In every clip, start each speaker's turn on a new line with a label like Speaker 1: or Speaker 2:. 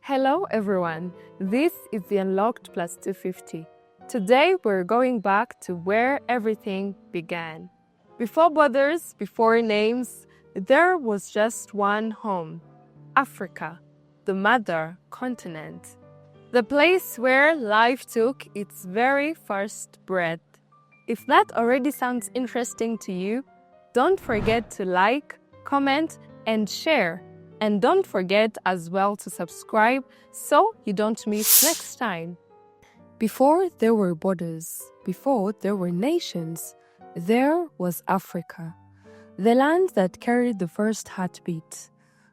Speaker 1: Hello everyone, this is the Unlocked Plus 250. Today we're going back to where everything began. Before borders, before names, there was just one home, Africa, the mother continent. The place where life took its very first breath. If that already sounds interesting to you, don't forget to like, comment, and share. And don't forget as well to subscribe so you don't miss next time. Before there were borders, before there were nations, there was Africa. The land that carried the first heartbeat.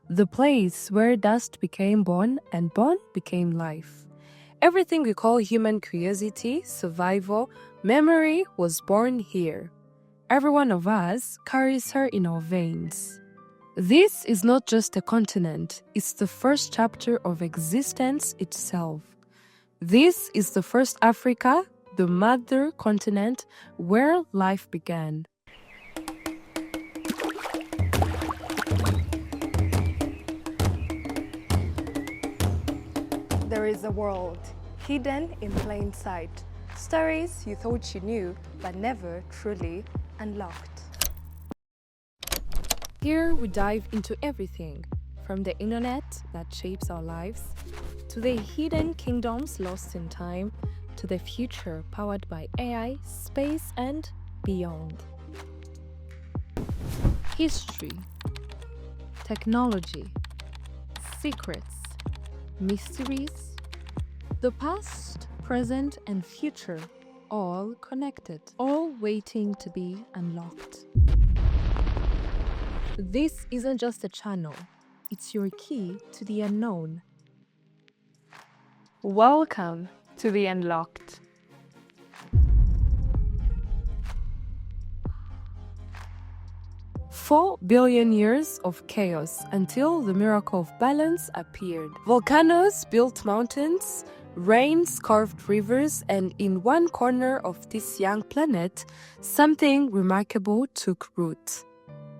Speaker 1: The place where dust became born and born became life. Everything we call human curiosity, survival, memory was born here. Every one of us carries her in our veins. This is not just a continent, it's the first chapter of existence itself. This is the first Africa, the mother continent, where life began. There is a world, hidden in plain sight. Stories you thought you knew, but never truly unlocked. Here we dive into everything, from the internet that shapes our lives, to the hidden kingdoms lost in time, to the future powered by AI, space, and beyond. History, technology, secrets, mysteries, the past, present, and future, all connected, all waiting to be unlocked. This isn't just a channel, it's your key to the unknown. Welcome to the Unlocked. Four billion years of chaos until the miracle of balance appeared. Volcanoes built mountains, rains carved rivers, and in one corner of this young planet, something remarkable took root.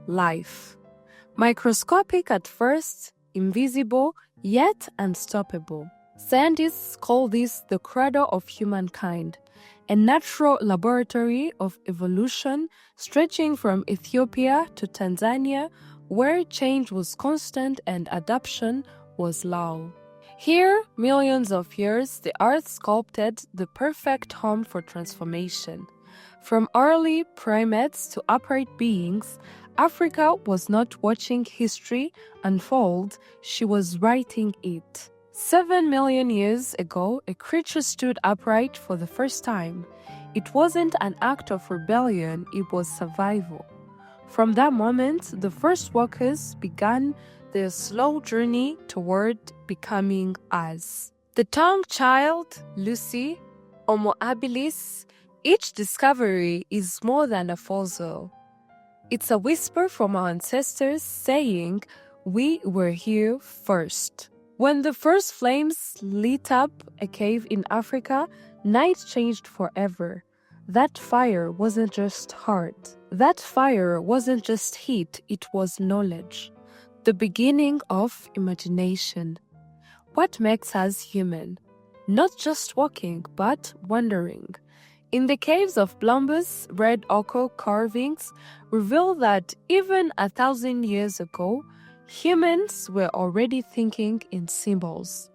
Speaker 1: Life. Microscopic at first, invisible, yet unstoppable. Scientists call this the cradle of humankind, a natural laboratory of evolution stretching from Ethiopia to Tanzania, where change was constant and adaptation was low. Here, millions of years, the earth sculpted the perfect home for transformation. From early primates to upright beings, Africa was not watching history unfold, she was writing it. 7 million years ago, a creature stood upright for the first time. It wasn't an act of rebellion, it was survival. From that moment, the first walkers began their slow journey toward becoming us. The tongue child, Lucy, Homo habilis, each discovery is more than a fossil. It's a whisper from our ancestors saying, we were here first. When the first flames lit up a cave in Africa, night changed forever. That fire wasn't just heart. That fire wasn't just heat, it was knowledge. The beginning of imagination. What makes us human? Not just walking, but wandering. In the caves of Blombus, red ochre carvings reveal that even 1,000 years ago, humans were already thinking in symbols.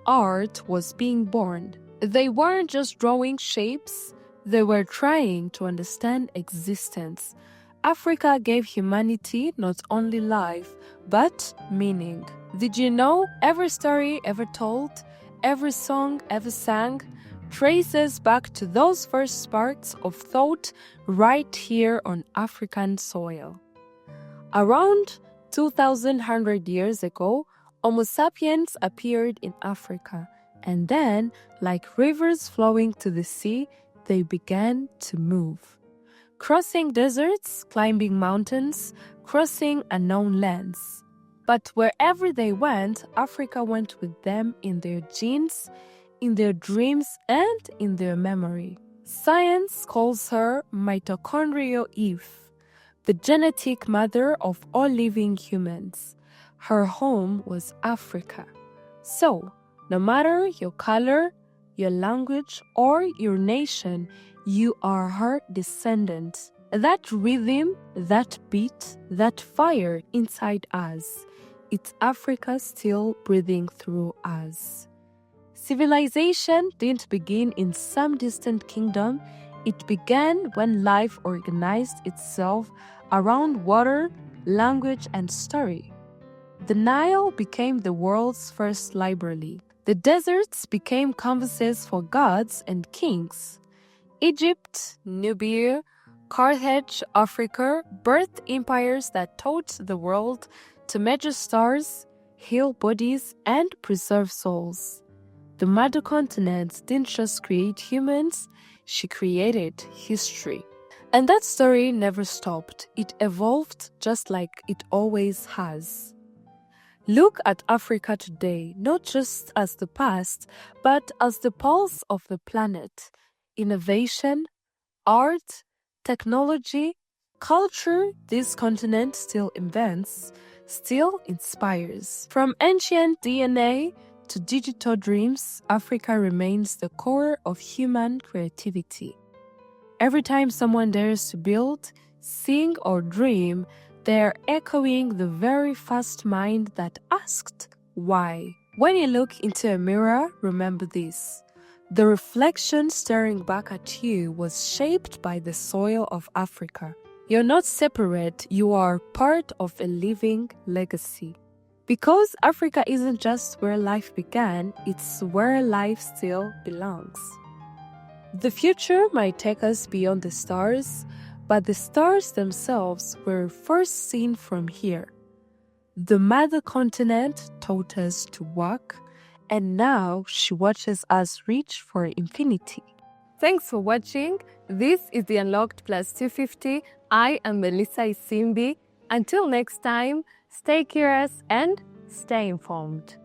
Speaker 1: Art was being born. They weren't just drawing shapes, they were trying to understand existence. Africa gave humanity not only life, but meaning. Did you know every story ever told, every song ever sang, traces back to those first sparks of thought right here on African soil? Around 2,100 years ago, Homo sapiens appeared in Africa, and then, like rivers flowing to the sea, they began to move. Crossing deserts, climbing mountains, crossing unknown lands. But wherever they went, Africa went with them in their genes, in their dreams, and in their memory. Science calls her mitochondrial Eve, the genetic mother of all living humans. Her home was Africa. So, No matter your color, your language, or your nation, you are her descendant. That rhythm, that beat, that fire inside us, it's Africa still breathing through us. Civilization didn't begin in some distant kingdom. It began when life organized itself around water, language, and story. The Nile became the world's first library. The deserts became canvases for gods and kings. Egypt, Nubia, Carthage, Africa birthed empires that taught the world to measure stars, heal bodies, and preserve souls. The mother continent didn't just create humans, she created history. And that story never stopped. It evolved just like it always has. Look at Africa today, not just as the past, but as the pulse of the planet. Innovation, art, technology, culture, this continent still invents, still inspires. From ancient DNA to digital dreams, Africa remains the core of human creativity. Every time someone dares to build, sing, or dream, they are echoing the very first mind that asked, why? When you look into a mirror, remember this. The reflection staring back at you was shaped by the soil of Africa. You're not separate, you are part of a living legacy. Because Africa isn't just where life began, it's where life still belongs. The future might take us beyond the stars, but the stars themselves were first seen from here. The mother continent taught us to walk, and now she watches us reach for infinity. Thanks for watching. This is the Unlocked Plus 250. I am Melissa Isimbi. Until next time, stay curious and stay informed.